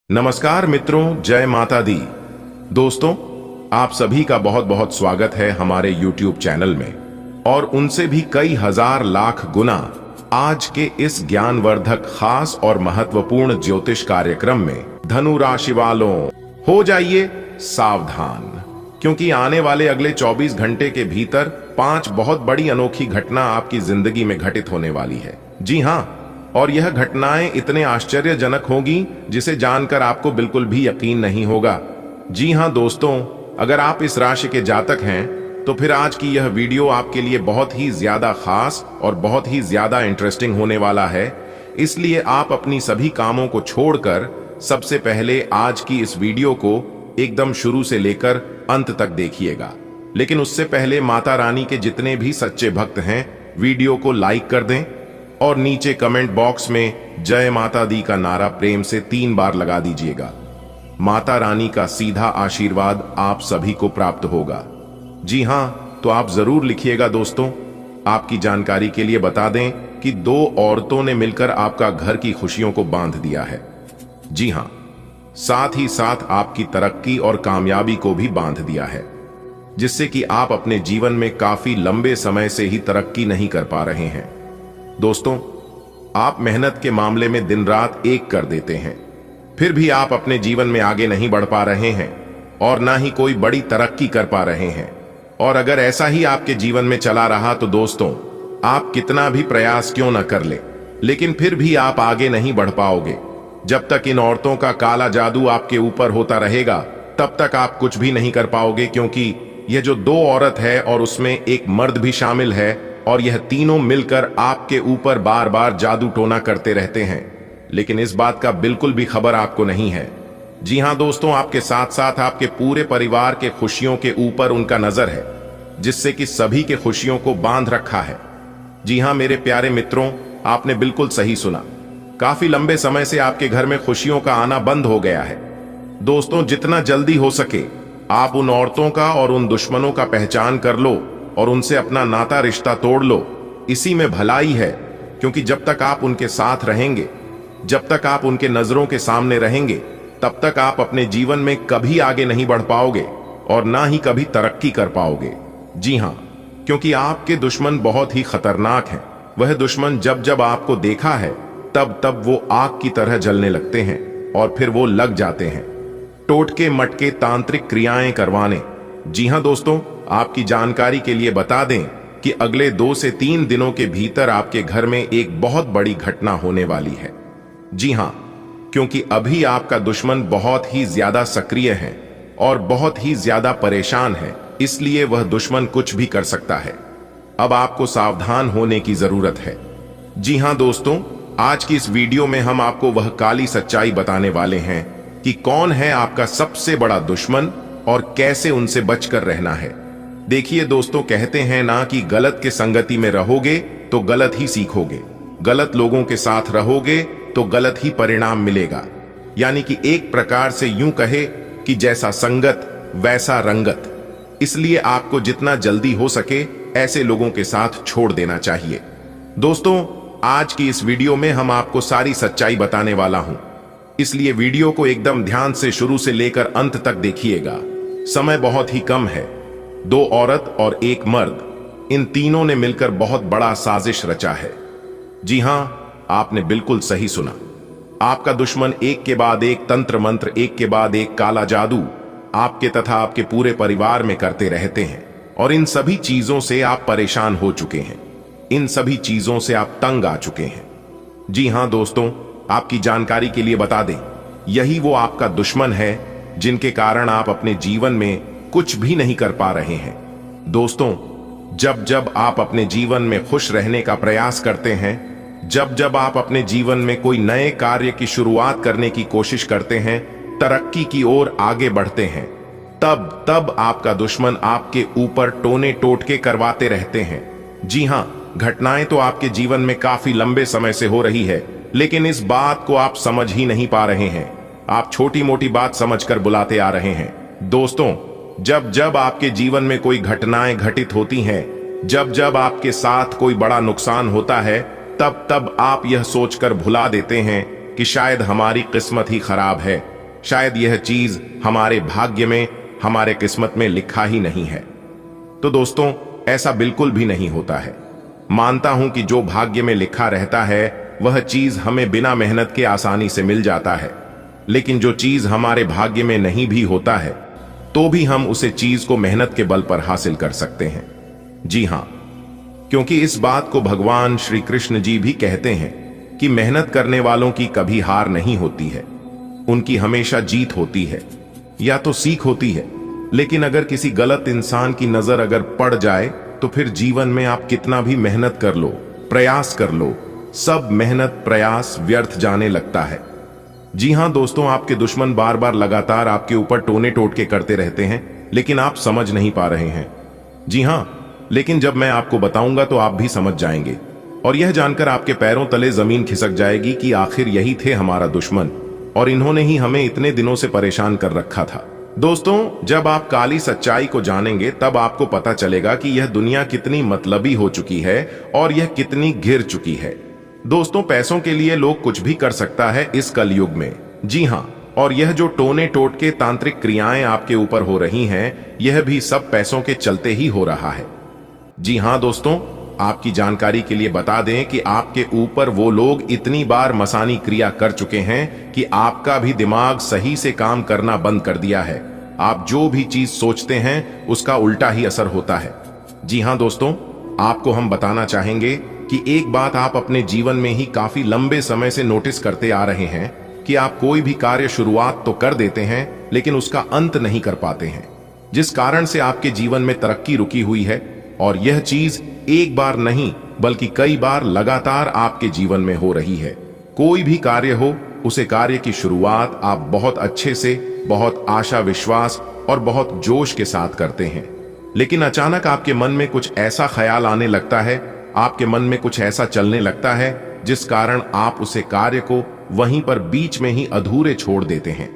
नमस्कार मित्रों, जय माता दी। दोस्तों, आप सभी का बहुत बहुत स्वागत है हमारे YouTube चैनल में और उनसे भी कई हजार लाख गुना आज के इस ज्ञानवर्धक खास और महत्वपूर्ण ज्योतिष कार्यक्रम में धनु राशि वालों हो जाइए सावधान, क्योंकि आने वाले अगले 24 घंटे के भीतर 5 बहुत बड़ी अनोखी घटना आपकी जिंदगी में घटित होने वाली है। जी हाँ, और यह घटनाएं इतने आश्चर्यजनक होंगी जिसे जानकर आपको बिल्कुल भी यकीन नहीं होगा। जी हां दोस्तों, अगर आप इस राशि के जातक हैं तो फिर आज की यह वीडियो आपके लिए बहुत ही ज्यादा खास और बहुत ही ज्यादा इंटरेस्टिंग होने वाला है। इसलिए आप अपनी सभी कामों को छोड़कर सबसे पहले आज की इस वीडियो को एकदम शुरू से लेकर अंत तक देखिएगा। लेकिन उससे पहले माता रानी के जितने भी सच्चे भक्त हैं वीडियो को लाइक कर दें और नीचे कमेंट बॉक्स में जय माता दी का नारा प्रेम से 3 बार लगा दीजिएगा। माता रानी का सीधा आशीर्वाद आप सभी को प्राप्त होगा। जी हां, तो आप जरूर लिखिएगा। दोस्तों, आपकी जानकारी के लिए बता दें कि 2 औरतों ने मिलकर आपका घर की खुशियों को बांध दिया है। जी हां, साथ ही साथ आपकी तरक्की और कामयाबी को भी बांध दिया है, जिससे कि आप अपने जीवन में काफी लंबे समय से ही तरक्की नहीं कर पा रहे हैं। दोस्तों, आप मेहनत के मामले में दिन रात एक कर देते हैं, फिर भी आप अपने जीवन में आगे नहीं बढ़ पा रहे हैं और ना ही कोई बड़ी तरक्की कर पा रहे हैं। और अगर ऐसा ही आपके जीवन में चला रहा तो दोस्तों, आप कितना भी प्रयास क्यों न कर ले, लेकिन फिर भी आप आगे नहीं बढ़ पाओगे। जब तक इन औरतों का काला जादू आपके ऊपर होता रहेगा तब तक आप कुछ भी नहीं कर पाओगे, क्योंकि यह जो 2 औरत है और उसमें एक मर्द भी शामिल है और यह तीनों मिलकर आपके ऊपर बार बार जादू टोना करते रहते हैं, लेकिन इस बात का बिल्कुल भी खबर आपको नहीं है। जी हां दोस्तों, आपके साथ साथ आपके पूरे परिवार के खुशियों के ऊपर उनका नजर है, जिससे कि सभी के खुशियों को बांध रखा है। जी हां मेरे प्यारे मित्रों, आपने बिल्कुल सही सुना। काफी लंबे समय से आपके घर में खुशियों का आना बंद हो गया है। दोस्तों, जितना जल्दी हो सके आप उन औरतों का और उन दुश्मनों का पहचान कर लो और उनसे अपना नाता रिश्ता तोड़ लो। इसी में भलाई है, क्योंकि जब तक आप उनके साथ रहेंगे, जब तक आप उनके नजरों के सामने रहेंगे, तब तक आप अपने जीवन में कभी आगे नहीं बढ़ पाओगे और ना ही कभी तरक्की कर पाओगे। जी हां, क्योंकि आपके दुश्मन बहुत ही खतरनाक हैं। वह दुश्मन जब जब आपको देखा है तब तब वो आग की तरह जलने लगते हैं और फिर वो लग जाते हैं टोटके मटके तांत्रिक क्रियाएं करवाने। जी हां दोस्तों, आपकी जानकारी के लिए बता दें कि अगले 2 से 3 दिनों के भीतर आपके घर में एक बहुत बड़ी घटना होने वाली है। जी हां, क्योंकि अभी आपका दुश्मन बहुत ही ज्यादा सक्रिय है और बहुत ही ज्यादा परेशान है, इसलिए वह दुश्मन कुछ भी कर सकता है। अब आपको सावधान होने की जरूरत है। जी हां दोस्तों, आज की इस वीडियो में हम आपको वह काली सच्चाई बताने वाले हैं कि कौन है आपका सबसे बड़ा दुश्मन और कैसे उनसे बचकर रहना है। देखिए दोस्तों, कहते हैं ना कि गलत के संगति में रहोगे तो गलत ही सीखोगे, गलत लोगों के साथ रहोगे तो गलत ही परिणाम मिलेगा। यानी कि एक प्रकार से यूं कहे कि जैसा संगत वैसा रंगत। इसलिए आपको जितना जल्दी हो सके ऐसे लोगों के साथ छोड़ देना चाहिए। दोस्तों, आज की इस वीडियो में हम आपको सारी सच्चाई बताने वाला हूं, इसलिए वीडियो को एकदम ध्यान से शुरू से लेकर अंत तक देखिएगा। समय बहुत ही कम है। 2 औरत और 1 मर्द, इन तीनों ने मिलकर बहुत बड़ा साजिश रचा है। जी हां, आपने बिल्कुल सही सुना। आपका दुश्मन एक के बाद एक तंत्र मंत्र, एक के बाद एक काला जादू आपके तथा आपके पूरे परिवार में करते रहते हैं और इन सभी चीजों से आप परेशान हो चुके हैं, इन सभी चीजों से आप तंग आ चुके हैं। जी हां दोस्तों, आपकी जानकारी के लिए बता दें, यही वो आपका दुश्मन है जिनके कारण आप अपने जीवन में कुछ भी नहीं कर पा रहे हैं। दोस्तों, जब जब आप अपने जीवन में खुश रहने का प्रयास करते हैं, जब जब आप अपने जीवन में कोई नए कार्य की शुरुआत करने की कोशिश करते हैं, तरक्की की ओर आगे बढ़ते हैं, तब तब आपका दुश्मन आपके ऊपर टोने टोटके करवाते रहते हैं। जी हां, घटनाएं तो आपके जीवन में काफी लंबे समय से हो रही है, लेकिन इस बात को आप समझ ही नहीं पा रहे हैं। आप छोटी मोटी बात समझकर बुलाते आ रहे हैं। दोस्तों, जब जब आपके जीवन में कोई घटनाएं घटित होती हैं, जब जब आपके साथ कोई बड़ा नुकसान होता है, तब तब आप यह सोचकर भुला देते हैं कि शायद हमारी किस्मत ही खराब है शायद यह चीज हमारे भाग्य में, हमारे किस्मत में लिखा ही नहीं है। तो दोस्तों, ऐसा बिल्कुल भी नहीं होता है। मानता हूं कि जो भाग्य में लिखा रहता है वह चीज हमें बिना मेहनत के आसानी से मिल जाता है, लेकिन जो चीज हमारे भाग्य में नहीं भी होता है तो भी हम उसे चीज को मेहनत के बल पर हासिल कर सकते हैं। जी हां, क्योंकि इस बात को भगवान श्री कृष्ण जी भी कहते हैं कि मेहनत करने वालों की कभी हार नहीं होती है, उनकी हमेशा जीत होती है या तो सीख होती है। लेकिन अगर किसी गलत इंसान की नजर अगर पड़ जाए तो फिर जीवन में आप कितना भी मेहनत कर लो, प्रयास कर लो, सब मेहनत प्रयास व्यर्थ जाने लगता है। जी हां दोस्तों, आपके दुश्मन बार बार लगातार आपके ऊपर टोने टोटके करते रहते हैं, लेकिन आप समझ नहीं पा रहे हैं। जी हां, लेकिन जब मैं आपको बताऊंगा तो आप भी समझ जाएंगे और यह जानकर आपके पैरों तले जमीन खिसक जाएगी कि आखिर यही थे हमारा दुश्मन और इन्होंने ही हमें इतने दिनों से परेशान कर रखा था। दोस्तों, जब आप काली सच्चाई को जानेंगे तब आपको पता चलेगा कि यह दुनिया कितनी मतलबी हो चुकी है और यह कितनी घिर चुकी है। दोस्तों, पैसों के लिए लोग कुछ भी कर सकता है इस कलयुग में। जी हां, और यह जो टोने टोटके तांत्रिक क्रियाएं आपके ऊपर हो रही हैं, यह भी सब पैसों के चलते ही हो रहा है। जी हां दोस्तों, आपकी जानकारी के लिए बता दें कि आपके ऊपर वो लोग इतनी बार मसानी क्रिया कर चुके हैं कि आपका भी दिमाग सही से काम करना बंद कर दिया है। आप जो भी चीज सोचते हैं उसका उल्टा ही असर होता है। जी हां दोस्तों, आपको हम बताना चाहेंगे कि एक बात आप अपने जीवन में ही काफी लंबे समय से नोटिस करते आ रहे हैं कि आप कोई भी कार्य शुरुआत तो कर देते हैं लेकिन उसका अंत नहीं कर पाते हैं, जिस कारण से आपके जीवन में तरक्की रुकी हुई है। और यह चीज एक बार नहीं बल्कि कई बार लगातार आपके जीवन में हो रही है। कोई भी कार्य हो, उसे कार्य की शुरुआत आप बहुत अच्छे से, बहुत आशा विश्वास और बहुत जोश के साथ करते हैं, लेकिन अचानक आपके मन में कुछ ऐसा ख्याल आने लगता है, आपके मन में कुछ ऐसा चलने लगता है जिस कारण आप उसे कार्य को वहीं पर बीच में ही अधूरे छोड़ देते हैं।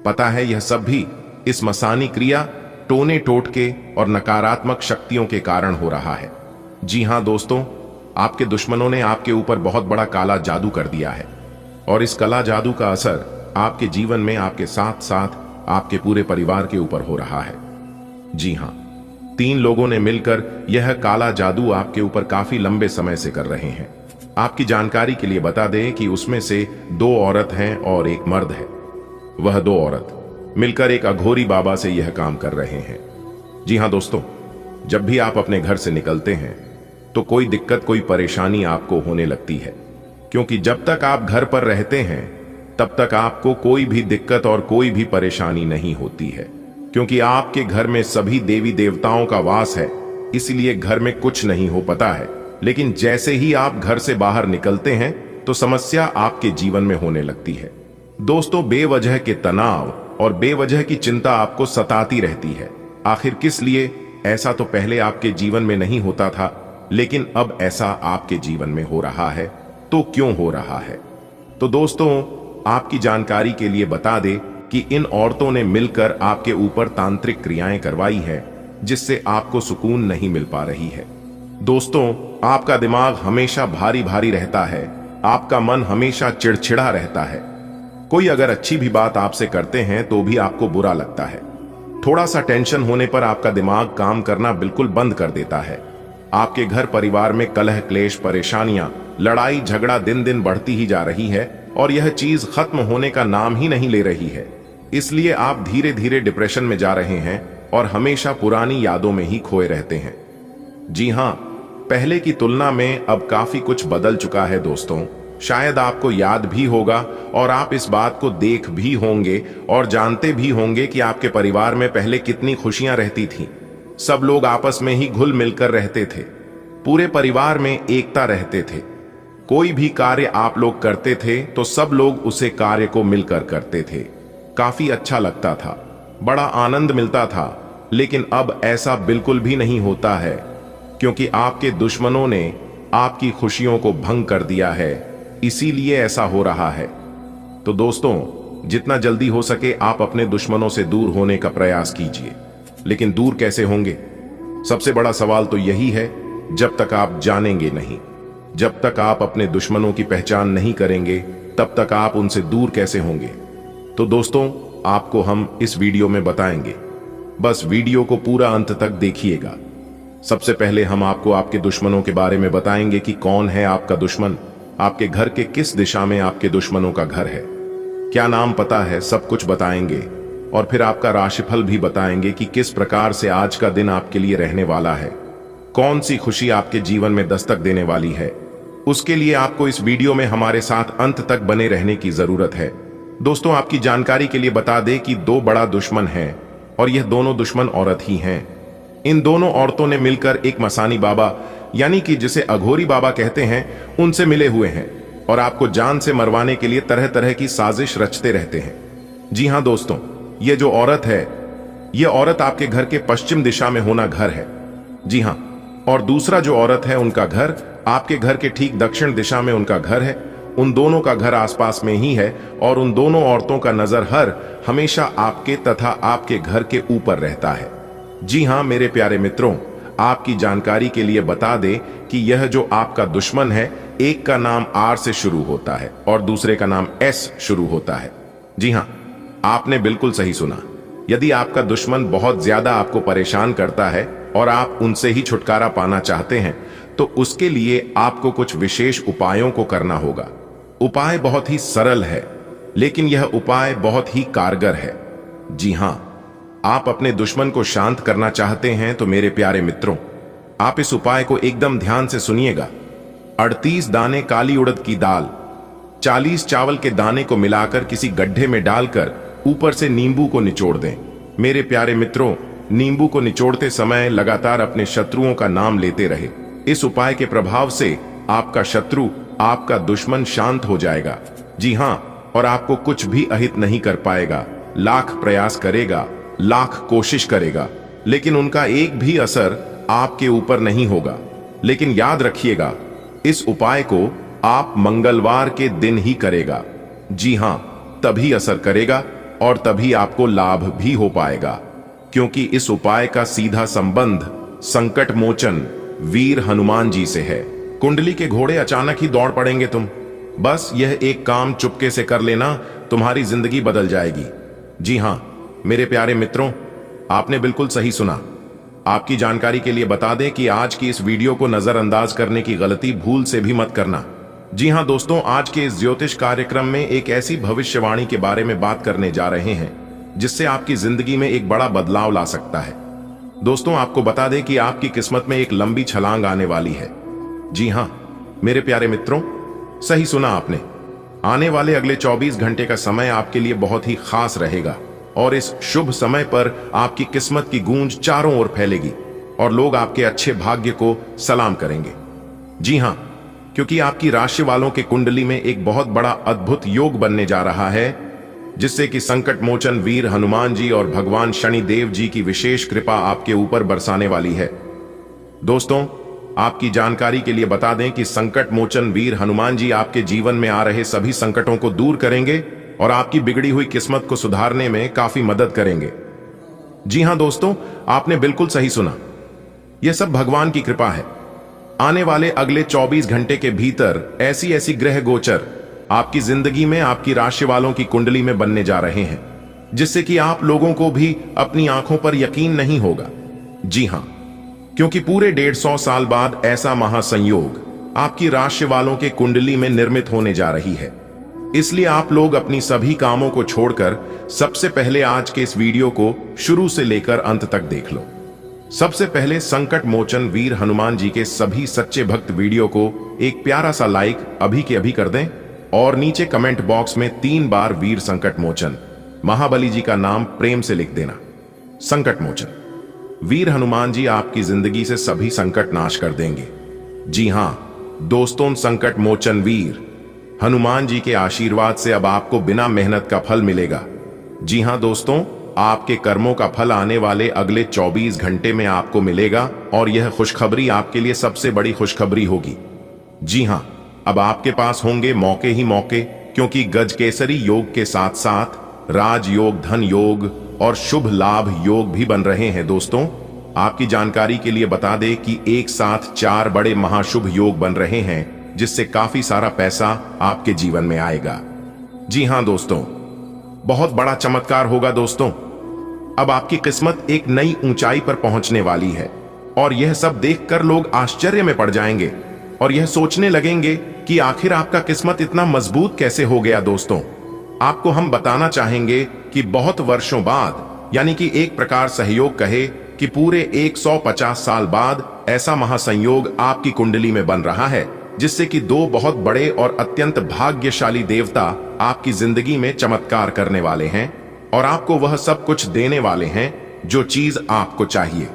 पता है, यह सब भी इस मसानी क्रिया, टोने टोटके और नकारात्मक शक्तियों के कारण हो रहा है। जी हां दोस्तों, आपके दुश्मनों ने आपके ऊपर बहुत बड़ा काला जादू कर दिया है और इस काला जादू का असर आपके जीवन में आपके साथ साथ आपके पूरे परिवार के ऊपर हो रहा है। जी हां, 3 लोगों ने मिलकर यह काला जादू आपके ऊपर काफी लंबे समय से कर रहे हैं। आपकी जानकारी के लिए बता दें कि उसमें से 2 औरत हैं और 1 मर्द है। वह 2 औरत मिलकर एक अघोरी बाबा से यह काम कर रहे हैं। जी हां दोस्तों, जब भी आप अपने घर से निकलते हैं तो कोई दिक्कत, कोई परेशानी आपको होने लगती है, क्योंकि जब तक आप घर पर रहते हैं तब तक आपको कोई भी दिक्कत और कोई भी परेशानी नहीं होती है, क्योंकि आपके घर में सभी देवी देवताओं का वास है, इसलिए घर में कुछ नहीं हो पता है। लेकिन जैसे ही आप घर से बाहर निकलते हैं तो समस्या आपके जीवन में होने लगती है। दोस्तों, बेवजह के तनाव और बेवजह की चिंता आपको सताती रहती है। आखिर किस लिए? ऐसा तो पहले आपके जीवन में नहीं होता था, लेकिन अब ऐसा आपके जीवन में हो रहा है। तो क्यों हो रहा है? तो दोस्तों, आपकी जानकारी के लिए बता दें कि इन औरतों ने मिलकर आपके ऊपर तांत्रिक क्रियाएं करवाई है, जिससे आपको सुकून नहीं मिल पा रही है। दोस्तों, आपका दिमाग हमेशा भारी भारी रहता है, आपका मन हमेशा चिड़चिड़ा रहता है। कोई अगर अच्छी भी बात आपसे करते हैं तो भी आपको बुरा लगता है। थोड़ा सा टेंशन होने पर आपका दिमाग काम करना बिल्कुल बंद कर देता है। आपके घर परिवार में कलह क्लेश, परेशानियां, लड़ाई झगड़ा दिन दिन बढ़ती ही जा रही है और यह चीज खत्म होने का नाम ही नहीं ले रही है। इसलिए आप धीरे धीरे डिप्रेशन में जा रहे हैं और हमेशा पुरानी यादों में ही खोए रहते हैं। जी हां, पहले की तुलना में अब काफी कुछ बदल चुका है दोस्तों। शायद आपको याद भी होगा और आप इस बात को देख भी होंगे और जानते भी होंगे कि आपके परिवार में पहले कितनी खुशियां रहती थीं। सब लोग आपस में ही घुल मिलकर रहते थे, पूरे परिवार में एकता रहते थे। कोई भी कार्य आप लोग करते थे तो सब लोग उसे कार्य को मिलकर करते थे। काफी अच्छा लगता था, बड़ा आनंद मिलता था। लेकिन अब ऐसा बिल्कुल भी नहीं होता है, क्योंकि आपके दुश्मनों ने आपकी खुशियों को भंग कर दिया है, इसीलिए ऐसा हो रहा है। तो दोस्तों, जितना जल्दी हो सके आप अपने दुश्मनों से दूर होने का प्रयास कीजिए। लेकिन दूर कैसे होंगे? सबसे बड़ा सवाल तो यही है, जब तक आप जानेंगे नहीं, जब तक आप अपने दुश्मनों की पहचान नहीं करेंगे, तब तक आप उनसे दूर कैसे होंगे? तो दोस्तों आपको हम इस वीडियो में बताएंगे, बस वीडियो को पूरा अंत तक देखिएगा। सबसे पहले हम आपको आपके दुश्मनों के बारे में बताएंगे कि कौन है आपका दुश्मन, आपके घर के किस दिशा में आपके दुश्मनों का घर है, क्या नाम पता है, सब कुछ बताएंगे। और फिर आपका राशिफल भी बताएंगे कि किस प्रकार से आज का दिन आपके लिए रहने वाला है, कौन सी खुशी आपके जीवन में दस्तक देने वाली है। उसके लिए आपको इस वीडियो में हमारे साथ अंत तक बने रहने की जरूरत है। दोस्तों आपकी जानकारी के लिए बता दें कि दो बड़ा दुश्मन है और यह दोनों दुश्मन औरत ही हैं। इन दोनों औरतों ने मिलकर एक मसानी बाबा यानी कि जिसे अघोरी बाबा कहते हैं उनसे मिले हुए हैं और आपको जान से मरवाने के लिए तरह तरह की साजिश रचते रहते हैं। जी हां दोस्तों, ये जो औरत है, यह औरत आपके घर के पश्चिम दिशा में होना घर है। जी हां, और दूसरा जो औरत है उनका घर आपके घर के ठीक दक्षिण दिशा में उनका घर है। उन दोनों का घर आसपास में ही है और उन दोनों औरतों का नजर हमेशा आपके तथा आपके घर के ऊपर रहता है। जी हां मेरे प्यारे मित्रों, आपकी जानकारी के लिए बता दें कि यह जो आपका दुश्मन है, एक का नाम आर से शुरू होता है और दूसरे का नाम एस शुरू होता है। जी हां, आपने बिल्कुल सही सुना। यदि आपका दुश्मन बहुत ज्यादा आपको परेशान करता है और आप उनसे ही छुटकारा पाना चाहते हैं तो उसके लिए आपको कुछ विशेष उपायों को करना होगा। उपाय बहुत ही सरल है, लेकिन यह उपाय बहुत ही कारगर है। जी हां, आप अपने दुश्मन को शांत करना चाहते हैं तो मेरे प्यारे मित्रों, आप इस उपाय को एकदम ध्यान से सुनिएगा। 38 दाने काली उड़द की दाल, 40 चावल के दाने को मिलाकर किसी गड्ढे में डालकर ऊपर से नींबू को निचोड़ दें। मेरे प्यारे मित्रों, नींबू को निचोड़ते समय लगातार अपने शत्रुओं का नाम लेते रहे। इस उपाय के प्रभाव से आपका शत्रु, आपका दुश्मन शांत हो जाएगा। जी हां, और आपको कुछ भी अहित नहीं कर पाएगा। लाख प्रयास करेगा, लाख कोशिश करेगा, लेकिन उनका एक भी असर आपके ऊपर नहीं होगा। लेकिन याद रखिएगा, इस उपाय को आप मंगलवार के दिन ही करेगा। जी हां, तभी असर करेगा और तभी आपको लाभ भी हो पाएगा, क्योंकि इस उपाय का सीधा संबंध संकट मोचन वीर हनुमान जी से है। कुंडली के घोड़े अचानक ही दौड़ पड़ेंगे तुम, बस यह एक काम चुपके से कर लेना, तुम्हारी जिंदगी बदल जाएगी। जी हां मेरे प्यारे मित्रों, आपने बिल्कुल सही सुना। आपकी जानकारी के लिए बता दें कि आज की इस वीडियो को नजरअंदाज करने की गलती भूल से भी मत करना। जी हां दोस्तों, आज के इस ज्योतिष कार्यक्रम में एक ऐसी भविष्यवाणी के बारे में बात करने जा रहे हैं जिससे आपकी जिंदगी में एक बड़ा बदलाव ला सकता है। दोस्तों आपको बता दें कि आपकी किस्मत में एक लंबी छलांग आने वाली है। जी हां मेरे प्यारे मित्रों, सही सुना आपने। आने वाले अगले 24 घंटे का समय आपके लिए बहुत ही खास रहेगा और इस शुभ समय पर आपकी किस्मत की गूंज चारों ओर फैलेगी और लोग आपके अच्छे भाग्य को सलाम करेंगे। जी हां, क्योंकि आपकी राशि वालों के कुंडली में एक बहुत बड़ा अद्भुत योग बनने जा रहा है, जिससे कि संकट मोचन वीर हनुमान जी और भगवान शनि देव जी की विशेष कृपा आपके ऊपर बरसाने वाली है। दोस्तों आपकी जानकारी के लिए बता दें कि संकट मोचन वीर हनुमान जी आपके जीवन में आ रहे सभी संकटों को दूर करेंगे और आपकी बिगड़ी हुई किस्मत को सुधारने में काफी मदद करेंगे। जी हां दोस्तों, आपने बिल्कुल सही सुना, यह सब भगवान की कृपा है। आने वाले अगले 24 घंटे के भीतर ऐसी ऐसी ग्रह गोचर आपकी जिंदगी में आपकी राशि वालों की कुंडली में बनने जा रहे हैं, जिससे कि आप लोगों को भी अपनी आंखों पर यकीन नहीं होगा। जी हां, क्योंकि पूरे 150 साल बाद ऐसा महासंयोग आपकी राशि वालों के कुंडली में निर्मित होने जा रही है। इसलिए आप लोग अपनी सभी कामों को छोड़कर सबसे पहले आज के इस वीडियो को शुरू से लेकर अंत तक देख लो। सबसे पहले संकट मोचन वीर हनुमान जी के सभी सच्चे भक्त वीडियो को एक प्यारा सा लाइक अभी के अभी कर दें और नीचे कमेंट बॉक्स में 3 बार वीर संकट मोचन महाबली जी का नाम प्रेम से लिख देना। संकट मोचन वीर हनुमान जी आपकी जिंदगी से सभी संकट नाश कर देंगे। जी हां दोस्तों, संकट मोचन वीर हनुमान जी के आशीर्वाद से अब आपको बिना मेहनत का फल मिलेगा। जी हां दोस्तों, आपके कर्मों का फल आने वाले अगले 24 घंटे में आपको मिलेगा और यह खुशखबरी आपके लिए सबसे बड़ी खुशखबरी होगी। जी हां, अब आपके पास होंगे मौके ही मौके, क्योंकि गजकेसरी योग के साथ साथ राजयोग, धन योग और शुभ लाभ योग भी बन रहे हैं। दोस्तों आपकी जानकारी के लिए बता दें कि एक साथ 4 बड़े महाशुभ योग बन रहे हैं, जिससे काफी सारा पैसा आपके जीवन में आएगा। जी हां दोस्तों, बहुत बड़ा चमत्कार होगा दोस्तों। अब आपकी किस्मत एक नई ऊंचाई पर पहुंचने वाली है और यह सब देखकर लोग आश्चर्य में पड़ जाएंगे और यह सोचने लगेंगे कि आखिर आपका किस्मत इतना मजबूत कैसे हो गया। दोस्तों, आपको हम बताना चाहेंगे कि बहुत वर्षों बाद, यानी कि एक प्रकार सहयोग कहे कि पूरे 150 साल बाद ऐसा महासंयोग आपकी कुंडली में बन रहा है जिससे कि दो बहुत बड़े और अत्यंत भाग्यशाली देवता आपकी जिंदगी में चमत्कार करने वाले हैं और आपको वह सब कुछ देने वाले हैं जो चीज आपको चाहिए।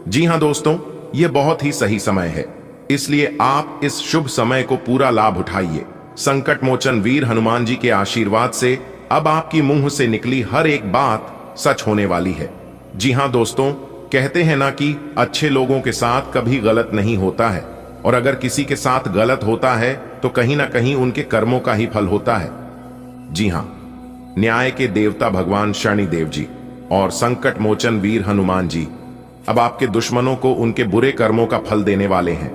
जी हां दोस्तों, यह बहुत ही सही समय है, इसलिए आप इस शुभ समय को पूरा लाभ उठाइए। संकट मोचन वीर हनुमान जी के आशीर्वाद से अब आपकी मुंह से निकली हर एक बात सच होने वाली है। जी हां दोस्तों, कहते हैं ना कि अच्छे लोगों के साथ कभी गलत नहीं होता है और अगर किसी के साथ गलत होता है तो कहीं ना कहीं उनके कर्मों का ही फल होता है। जी हां, न्याय के देवता भगवान शनिदेव जी और संकट मोचन वीर हनुमान जी अब आपके दुश्मनों को उनके बुरे कर्मों का फल देने वाले हैं।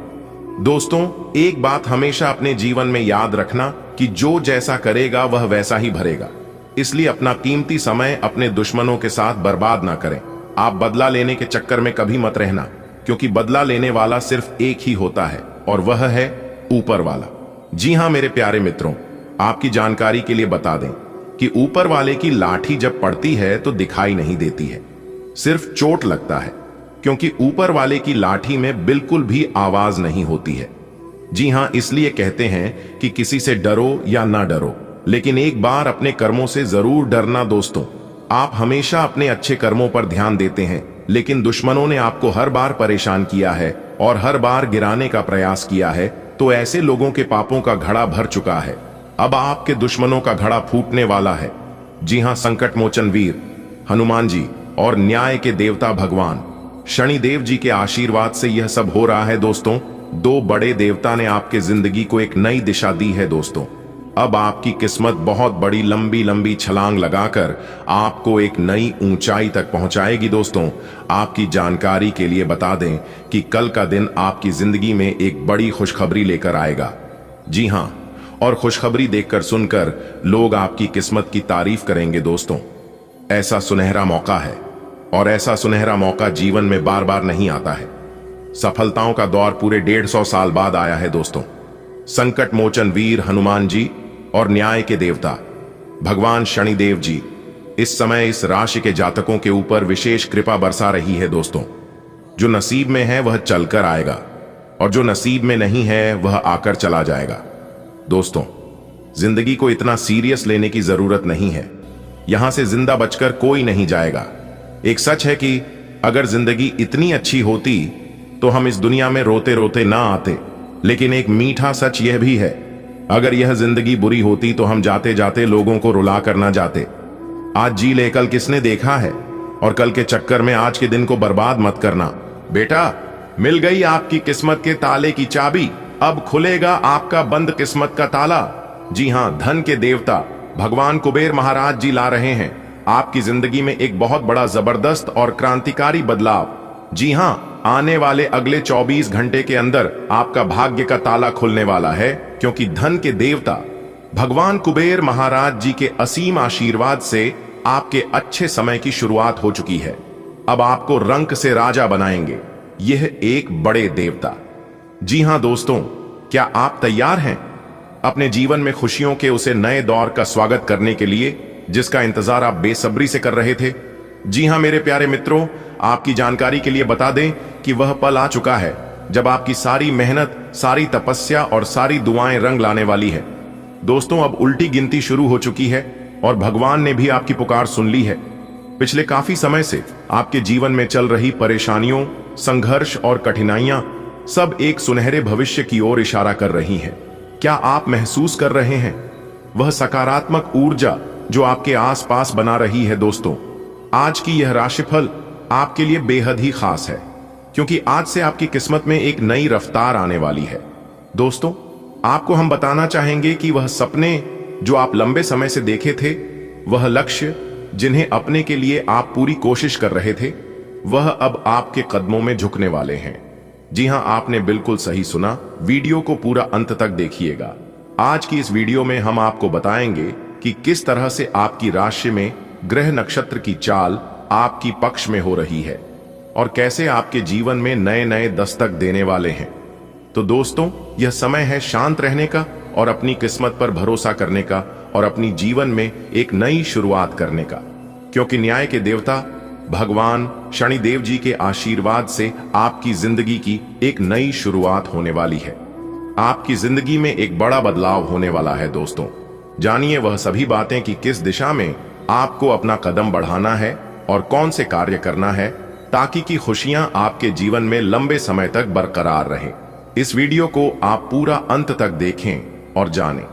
दोस्तों, एक बात हमेशा अपने जीवन में याद रखना कि जो जैसा करेगा वह वैसा ही भरेगा। इसलिए अपना कीमती समय अपने दुश्मनों के साथ बर्बाद ना करें। आप बदला लेने के चक्कर में कभी मत रहना, क्योंकि बदला लेने वाला सिर्फ एक ही होता है और वह है ऊपर वाला। जी हां मेरे प्यारे मित्रों, आपकी जानकारी के लिए बता दें कि ऊपर वाले की लाठी जब पड़ती है तो दिखाई नहीं देती है, सिर्फ चोट लगता है, क्योंकि ऊपर वाले की लाठी में बिल्कुल भी आवाज नहीं होती है। जी हां, इसलिए कहते हैं कि किसी से डरो या ना डरो, लेकिन एक बार अपने कर्मों से जरूर डरना। दोस्तों, आप हमेशा अपने अच्छे कर्मों पर ध्यान देते हैं, लेकिन दुश्मनों ने आपको हर बार परेशान किया है और हर बार गिराने का प्रयास किया है, तो ऐसे लोगों के पापों का घड़ा भर चुका है। अब आपके दुश्मनों का घड़ा फूटने वाला है। जी हां, संकट मोचन वीर हनुमान जी और न्याय के देवता भगवान शनिदेव जी के आशीर्वाद से यह सब हो रहा है। दोस्तों, दो बड़े देवता ने आपके जिंदगी को एक नई दिशा दी है। दोस्तों, अब आपकी किस्मत बहुत बड़ी लंबी लंबी छलांग लगाकर आपको एक नई ऊंचाई तक पहुंचाएगी। दोस्तों, आपकी जानकारी के लिए बता दें कि कल का दिन आपकी जिंदगी में एक बड़ी खुशखबरी लेकर आएगा। जी हां, और खुशखबरी देखकर सुनकर लोग आपकी किस्मत की तारीफ करेंगे। दोस्तों, ऐसा सुनहरा मौका है और ऐसा सुनहरा मौका जीवन में बार बार नहीं आता है। सफलताओं का दौर पूरे 150 साल बाद आया है। दोस्तों, संकट मोचन वीर हनुमान जी और न्याय के देवता भगवान शनिदेव जी इस समय इस राशि के जातकों के ऊपर विशेष कृपा बरसा रही है। दोस्तों, जो नसीब में है वह चलकर आएगा और जो नसीब में नहीं है वह आकर चला जाएगा। दोस्तों, जिंदगी को इतना सीरियस लेने की जरूरत नहीं है। यहां से जिंदा बचकर कोई नहीं जाएगा। एक सच है कि अगर जिंदगी इतनी अच्छी होती तो हम इस दुनिया में रोते रोते ना आते, लेकिन एक मीठा सच यह भी है, अगर यह जिंदगी बुरी होती तो हम जाते जाते लोगों को रुला कर ना जाते। आज जी ले कल किसने देखा है, और कल के चक्कर में आज के दिन को बर्बाद मत करना। बेटा, मिल गई आपकी किस्मत के ताले की चाबी, अब खुलेगा आपका बंद किस्मत का ताला। जी हां, धन के देवता भगवान कुबेर महाराज जी ला रहे हैं आपकी जिंदगी में एक बहुत बड़ा जबरदस्त और क्रांतिकारी बदलाव। जी हां, आने वाले अगले 24 घंटे के अंदर आपका भाग्य का ताला खुलने वाला है, क्योंकि धन के देवता भगवान कुबेर महाराज जी के असीम आशीर्वाद से आपके अच्छे समय की शुरुआत हो चुकी है। अब आपको रंक से राजा बनाएंगे यह एक बड़े देवता। जी हां दोस्तों, क्या आप तैयार हैं अपने जीवन में खुशियों के उसे नए दौर का स्वागत करने के लिए जिसका इंतजार आप बेसब्री से कर रहे थे? जी हां मेरे प्यारे मित्रों, आपकी जानकारी के लिए बता दें कि वह पल आ चुका है जब आपकी सारी मेहनत, सारी तपस्या और सारी दुआएं रंग लाने वाली है। दोस्तों, अब उल्टी गिनती शुरू हो चुकी है और भगवान ने भी आपकी पुकार सुन ली है। पिछले काफी समय से आपके जीवन में चल रही परेशानियों, संघर्ष और कठिनाइयां सब एक सुनहरे भविष्य की ओर इशारा कर रही हैं। क्या आप महसूस कर रहे हैं वह सकारात्मक ऊर्जा जो आपके आसपास बना रही है? दोस्तों, आज की यह राशिफल आपके लिए बेहद ही खास है, क्योंकि आज से आपकी किस्मत में एक नई रफ्तार आने वाली है। दोस्तों, आपको हम बताना चाहेंगे कि वह सपने जो आप लंबे समय से देखे थे, वह लक्ष्य जिन्हें अपने के लिए आप पूरी कोशिश कर रहे थे, वह अब आपके कदमों में झुकने वाले हैं। जी हां, आपने बिल्कुल सही सुना। वीडियो को पूरा अंत तक देखिएगा। आज की इस वीडियो में हम आपको बताएंगे कि किस तरह से आपकी राशि में ग्रह नक्षत्र की चाल आपकी पक्ष में हो रही है और कैसे आपके जीवन में नए नए दस्तक देने वाले हैं। तो दोस्तों, यह समय है शांत रहने का और अपनी किस्मत पर भरोसा करने का और अपनी जीवन में एक नई शुरुआत करने का, क्योंकि न्याय के देवता भगवान शनिदेव जी के आशीर्वाद से आपकी जिंदगी की एक नई शुरुआत होने वाली है। आपकी जिंदगी में एक बड़ा बदलाव होने वाला है। दोस्तों, जानिए वह सभी बातें कि किस दिशा में आपको अपना कदम बढ़ाना है और कौन से कार्य करना है ताकि की खुशियां आपके जीवन में लंबे समय तक बरकरार रहें। इस वीडियो को आप पूरा अंत तक देखें और जानें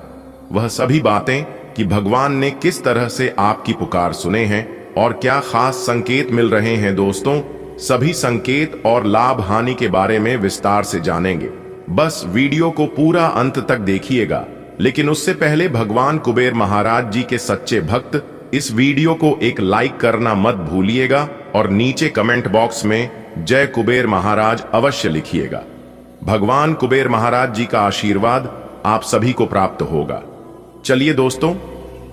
वह सभी बातें कि भगवान ने किस तरह से आपकी पुकार सुने हैं और क्या खास संकेत मिल रहे हैं। दोस्तों, सभी संकेत और लाभ हानि के बारे में विस्तार से जानेंगे। बस वीडियो को पूरा अंत तक देखिएगा। लेकिन उससे पहले भगवान कुबेर महाराज जी के सच्चे भक्त इस वीडियो को एक लाइक करना मत भूलिएगा और नीचे कमेंट बॉक्स में जय कुबेर महाराज अवश्य लिखिएगा। भगवान कुबेर महाराज जी का आशीर्वाद आप सभी को प्राप्त होगा। चलिए दोस्तों,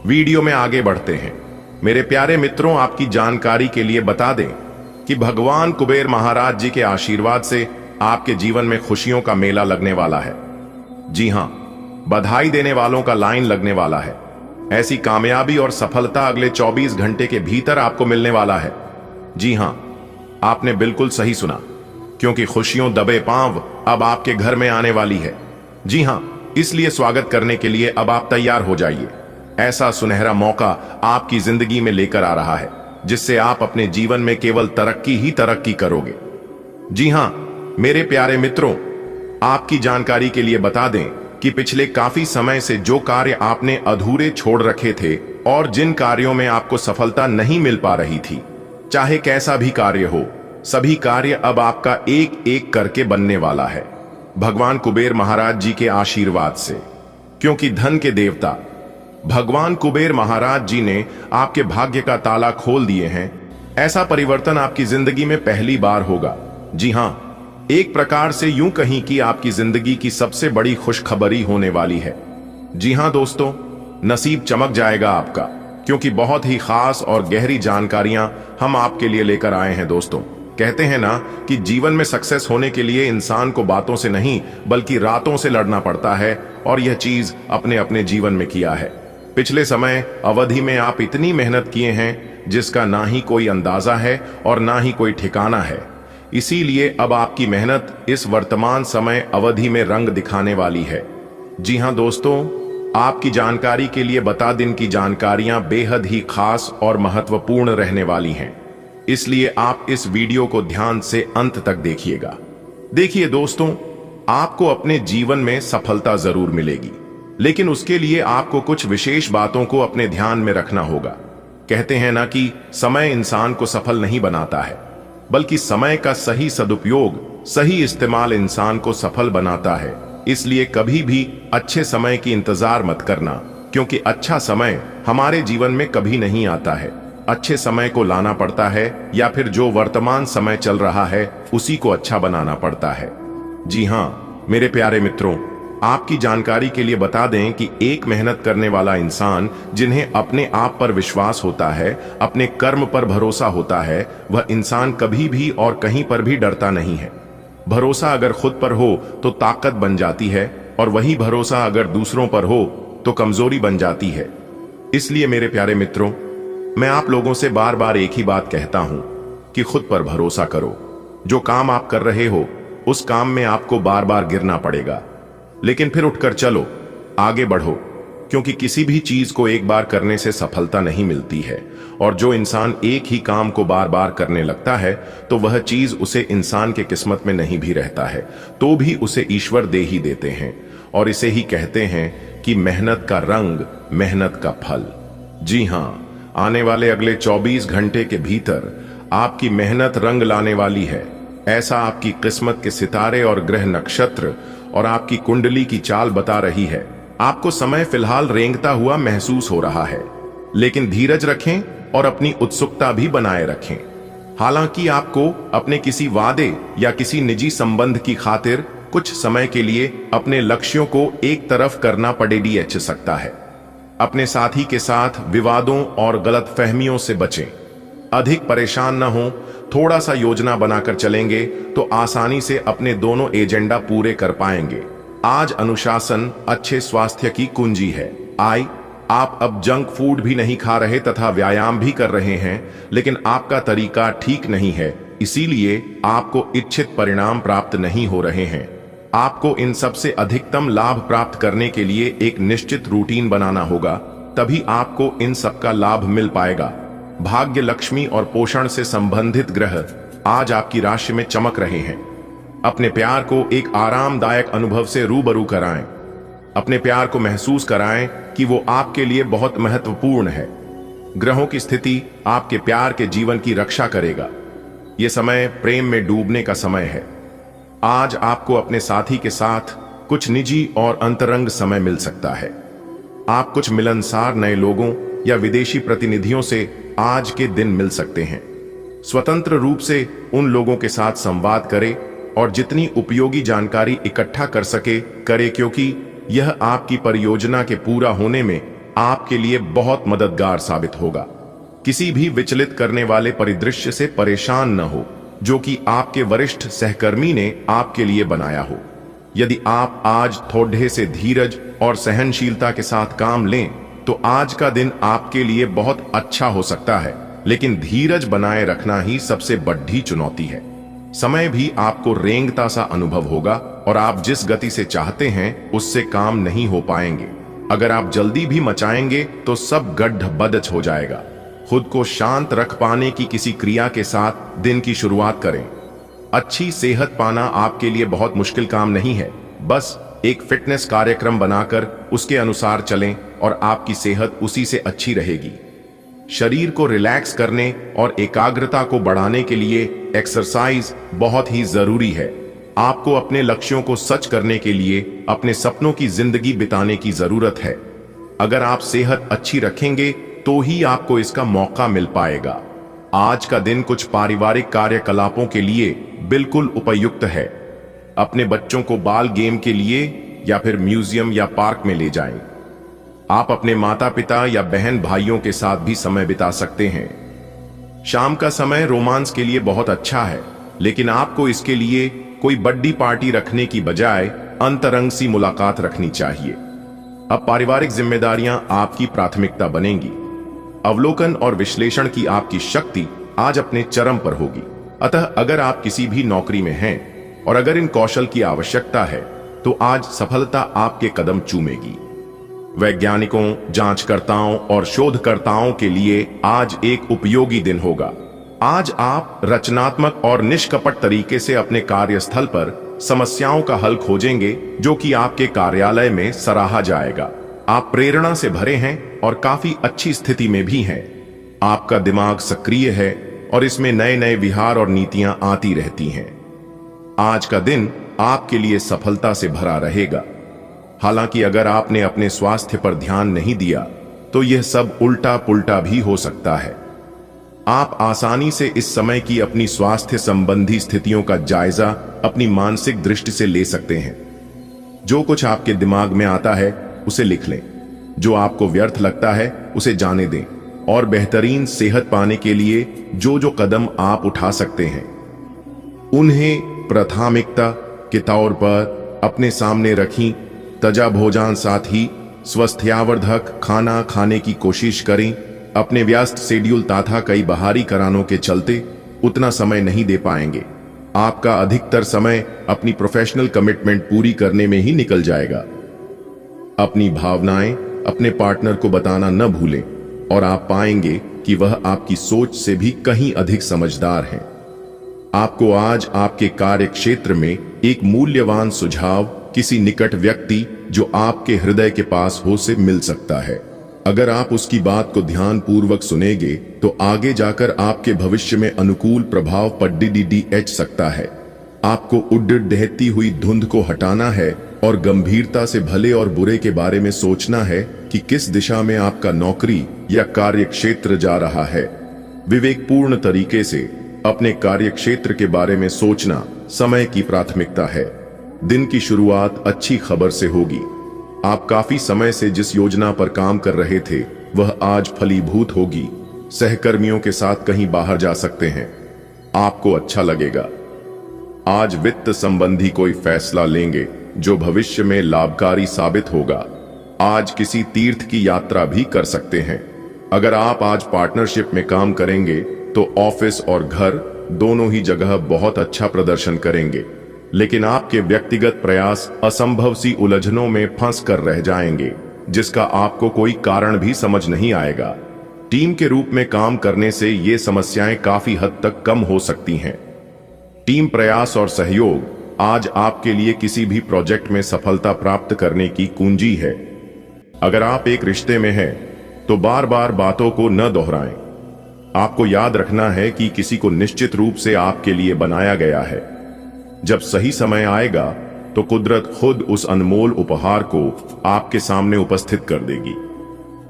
वीडियो में आगे बढ़ते हैं। मेरे प्यारे मित्रों, आपकी जानकारी के लिए बता दें कि भगवान कुबेर महाराज जी के आशीर्वाद से आपके जीवन में खुशियों का मेला लगने वाला है। जी हां, बधाई देने वालों का लाइन लगने वाला है। ऐसी कामयाबी और सफलता अगले 24 घंटे के भीतर आपको मिलने वाला है। जी हां, आपने बिल्कुल सही सुना, क्योंकि खुशियों दबे पांव अब आपके घर में आने वाली है। जी हां, इसलिए स्वागत करने के लिए अब आप तैयार हो जाइए। ऐसा सुनहरा मौका आपकी जिंदगी में लेकर आ रहा है जिससे आप अपने जीवन में केवल तरक्की ही तरक्की करोगे। जी हां मेरे प्यारे मित्रों, आपकी जानकारी के लिए बता दें कि पिछले काफी समय से जो कार्य आपने अधूरे छोड़ रखे थे और जिन कार्यों में आपको सफलता नहीं मिल पा रही थी, चाहे कैसा भी कार्य हो, सभी कार्य अब आपका एक एक करके बनने वाला है भगवान कुबेर महाराज जी के आशीर्वाद से। क्योंकि धन के देवता भगवान कुबेर महाराज जी ने आपके भाग्य का ताला खोल दिए हैं। ऐसा परिवर्तन आपकी जिंदगी में पहली बार होगा। जी हां, एक प्रकार से यूं कहीं कि आपकी जिंदगी की सबसे बड़ी खुशखबरी होने वाली है। जी हां दोस्तों, नसीब चमक जाएगा आपका, क्योंकि बहुत ही खास और गहरी जानकारियां हम आपके लिए लेकर आए हैं। दोस्तों, कहते हैं ना कि जीवन में सक्सेस होने के लिए इंसान को बातों से नहीं बल्कि रातों से लड़ना पड़ता है, और यह चीज अपने अपने जीवन में किया है। पिछले समय अवधि में आप इतनी मेहनत किए हैं जिसका ना ही कोई अंदाजा है और ना ही कोई ठिकाना है। इसीलिए अब आपकी मेहनत इस वर्तमान समय अवधि में रंग दिखाने वाली है। जी हां दोस्तों, आपकी जानकारी के लिए बता दिन की जानकारियां बेहद ही खास और महत्वपूर्ण रहने वाली हैं, इसलिए आप इस वीडियो को ध्यान से अंत तक देखिएगा। देखिए दोस्तों, आपको अपने जीवन में सफलता जरूर मिलेगी, लेकिन उसके लिए आपको कुछ विशेष बातों को अपने ध्यान में रखना होगा। कहते हैं ना कि समय इंसान को सफल नहीं बनाता है, बल्कि समय का सही सदुपयोग, सही इस्तेमाल इंसान को सफल बनाता है। इसलिए कभी भी अच्छे समय की इंतजार मत करना, क्योंकि अच्छा समय हमारे जीवन में कभी नहीं आता है। अच्छे समय को लाना पड़ता है, या फिर जो वर्तमान समय चल रहा है उसी को अच्छा बनाना पड़ता है। जी हां मेरे प्यारे मित्रों, आपकी जानकारी के लिए बता दें कि एक मेहनत करने वाला इंसान, जिन्हें अपने आप पर विश्वास होता है, अपने कर्म पर भरोसा होता है, वह इंसान कभी भी और कहीं पर भी डरता नहीं है। भरोसा अगर खुद पर हो तो ताकत बन जाती है, और वही भरोसा अगर दूसरों पर हो तो कमजोरी बन जाती है। इसलिए मेरे प्यारे मित्रों, मैं आप लोगों से बार बार एक ही बात कहता हूं कि खुद पर भरोसा करो। जो काम आप कर रहे हो उस काम में आपको बार बार गिरना पड़ेगा, लेकिन फिर उठकर चलो, आगे बढ़ो, क्योंकि किसी भी चीज को एक बार करने से सफलता नहीं मिलती है। और जो इंसान एक ही काम को बार बार करने लगता है तो वह चीज उसे इंसान के किस्मत में नहीं भी रहता है तो भी उसे ईश्वर दे ही देते हैं। और इसे ही कहते हैं कि मेहनत का रंग, मेहनत का फल। जी हां, आने वाले अगले 24 घंटे के भीतर आपकी मेहनत रंग लाने वाली है। ऐसा आपकी किस्मत के सितारे और ग्रह नक्षत्र और आपकी कुंडली की चाल बता रही है। आपको समय फिलहाल रेंगता हुआ महसूस हो रहा है, लेकिन धीरज रखें और अपनी उत्सुकता भी बनाए रखें। हालांकि आपको अपने किसी वादे या किसी निजी संबंध की खातिर कुछ समय के लिए अपने लक्ष्यों को एक तरफ करना पड़ेगी सकता है। अपने साथी के साथ विवादों और गलतफहमियों से बचें। अधिक परेशान न हो, थोड़ा सा योजना बनाकर चलेंगे तो आसानी से अपने दोनों एजेंडा पूरे कर पाएंगे। आज अनुशासन अच्छे स्वास्थ्य की कुंजी है। आप अब जंक फूड भी नहीं खा रहे तथा व्यायाम भी कर रहे हैं, लेकिन आपका तरीका ठीक नहीं है, इसीलिए आपको इच्छित परिणाम प्राप्त नहीं हो रहे हैं। आपको इन सबसे अधिकतम लाभ प्राप्त करने के लिए एक निश्चित रूटीन बनाना होगा, तभी आपको इन सबका लाभ मिल पाएगा। भाग्य, लक्ष्मी और पोषण से संबंधित ग्रह आज आपकी राशि में चमक रहे हैं। अपने प्यार को एक आरामदायक अनुभव से रूबरू कराएं। अपने प्यार को महसूस कराएं कि वो आपके लिए बहुत महत्वपूर्ण है। ग्रहों की स्थिति आपके प्यार के जीवन की रक्षा करेगा। ये समय प्रेम में डूबने का समय है। आज आपको अपने साथी के साथ कुछ निजी और अंतरंग समय मिल सकता है। आप कुछ मिलनसार नए लोगों या विदेशी प्रतिनिधियों से आज के दिन मिल सकते हैं। स्वतंत्र रूप से उन लोगों के साथ संवाद करें और जितनी उपयोगी जानकारी इकट्ठा कर सके करें, क्योंकि यह आपकी परियोजना के पूरा होने में आपके लिए बहुत मददगार साबित होगा। किसी भी विचलित करने वाले परिदृश्य से परेशान न हो जो कि आपके वरिष्ठ सहकर्मी ने आपके लिए बनाया हो। यदि आप आज थोड़े से धीरज और सहनशीलता के साथ काम लें तो आज का दिन आपके लिए बहुत अच्छा हो सकता है, लेकिन धीरज बनाए रखना ही सबसे बड़ी चुनौती है। समय भी आपको रेंगता सा अनुभव होगा और आप जिस गति से चाहते हैं उससे काम नहीं हो पाएंगे। अगर आप जल्दी भी मचाएंगे तो सब गड्ढ-बदच हो जाएगा। खुद को शांत रख पाने की किसी क्रिया के साथ दिन की शुरुआत करें। अच्छी सेहत पाना आपके लिए बहुत मुश्किल काम नहीं है। बस एक फिटनेस कार्यक्रम बनाकर उसके अनुसार चलें और आपकी सेहत उसी से अच्छी रहेगी। शरीर को रिलैक्स करने और एकाग्रता को बढ़ाने के लिए एक्सरसाइज बहुत ही जरूरी है। आपको अपने लक्ष्यों को सच करने के लिए अपने सपनों की जिंदगी बिताने की जरूरत है। अगर आप सेहत अच्छी रखेंगे तो ही आपको इसका मौका मिल पाएगा। आज का दिन कुछ पारिवारिक कार्यकलापों के लिए बिल्कुल उपयुक्त है। अपने बच्चों को बाल गेम के लिए या फिर म्यूजियम या पार्क में ले जाएं। आप अपने माता पिता या बहन भाइयों के साथ भी समय बिता सकते हैं। शाम का समय रोमांस के लिए बहुत अच्छा है, लेकिन आपको इसके लिए कोई बड़ी पार्टी रखने की बजाय अंतरंग सी मुलाकात रखनी चाहिए। अब पारिवारिक जिम्मेदारियां आपकी प्राथमिकता बनेंगी। अवलोकन और विश्लेषण की आपकी शक्ति आज अपने चरम पर होगी। अतः अगर आप किसी भी नौकरी में हैं और अगर इन कौशल की आवश्यकता है तो आज सफलता आपके कदम चूमेगी। वैज्ञानिकों, जांचकर्ताओं और शोधकर्ताओं के लिए आज एक उपयोगी दिन होगा। आज आप रचनात्मक और निष्कपट तरीके से अपने कार्यस्थल पर समस्याओं का हल खोजेंगे, जो कि आपके कार्यालय में सराहा जाएगा। आप प्रेरणा से भरे हैं और काफी अच्छी स्थिति में भी हैं। आपका दिमाग सक्रिय है और इसमें नए नए विहार और नीतियां आती रहती हैं। आज का दिन आपके लिए सफलता से भरा रहेगा। हालांकि अगर आपने अपने स्वास्थ्य पर ध्यान नहीं दिया तो यह सब उल्टा पुल्टा भी हो सकता है। आप आसानी से इस समय की अपनी स्वास्थ्य संबंधी स्थितियों का जायजा अपनी मानसिक दृष्टि से ले सकते हैं। जो कुछ आपके दिमाग में आता है उसे लिख लें। जो आपको व्यर्थ लगता है उसे जाने दें और बेहतरीन सेहत पाने के लिए जो जो कदम आप उठा सकते हैं उन्हें प्राथमिकता के तौर पर अपने सामने रखी। ताजा भोजन साथ ही स्वास्थ्यवर्धक खाना खाने की कोशिश करें। अपने व्यस्त शेड्यूल तथा कई बाहरी कारणों के चलते उतना समय नहीं दे पाएंगे। आपका अधिकतर समय अपनी प्रोफेशनल कमिटमेंट पूरी करने में ही निकल जाएगा। अपनी भावनाएं अपने पार्टनर को बताना न भूलें और आप पाएंगे कि वह आपकी सोच से भी कहीं अधिक समझदार है। आपको आज आपके कार्य क्षेत्र में एक मूल्यवान सुझाव किसी निकट व्यक्ति जो आपके हृदय के पास हो से मिल सकता है। अगर आप उसकी बात को ध्यान पूर्वक सुनेंगे तो आगे जाकर आपके भविष्य में अनुकूल प्रभाव पड़ सकता है। आपको उड्ड दहती हुई धुंध को हटाना है और गंभीरता से भले और बुरे के बारे में सोचना है कि किस दिशा में आपका नौकरी या कार्य क्षेत्र जा रहा है। विवेकपूर्ण तरीके से अपने कार्य क्षेत्र के बारे में सोचना समय की प्राथमिकता है। दिन की शुरुआत अच्छी खबर से होगी। आप काफी समय से जिस योजना पर काम कर रहे थे वह आज फलीभूत होगी। सहकर्मियों के साथ कहीं बाहर जा सकते हैं, आपको अच्छा लगेगा। आज वित्त संबंधी कोई फैसला लेंगे जो भविष्य में लाभकारी साबित होगा। आज किसी तीर्थ की यात्रा भी कर सकते हैं। अगर आप आज पार्टनरशिप में काम करेंगे तो ऑफिस और घर दोनों ही जगह बहुत अच्छा प्रदर्शन करेंगे, लेकिन आपके व्यक्तिगत प्रयास असंभव सी उलझनों में फंस कर रह जाएंगे जिसका आपको कोई कारण भी समझ नहीं आएगा। टीम के रूप में काम करने से ये समस्याएं काफी हद तक कम हो सकती हैं। टीम प्रयास और सहयोग आज आपके लिए किसी भी प्रोजेक्ट में सफलता प्राप्त करने की कुंजी है। अगर आप एक रिश्ते में हैं तो बार बार बातों को न दोहराएं। आपको याद रखना है कि किसी को निश्चित रूप से आपके लिए बनाया गया है। जब सही समय आएगा तो कुदरत खुद उस अनमोल उपहार को आपके सामने उपस्थित कर देगी।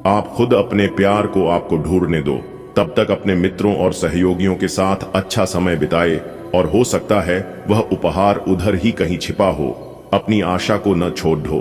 आप खुद अपने प्यार को आपको ढूंढने दो। तब तक अपने मित्रों और सहयोगियों के साथ अच्छा समय बिताए, और हो सकता है वह उपहार उधर ही कहीं छिपा हो। अपनी आशा को न छोड़ दो।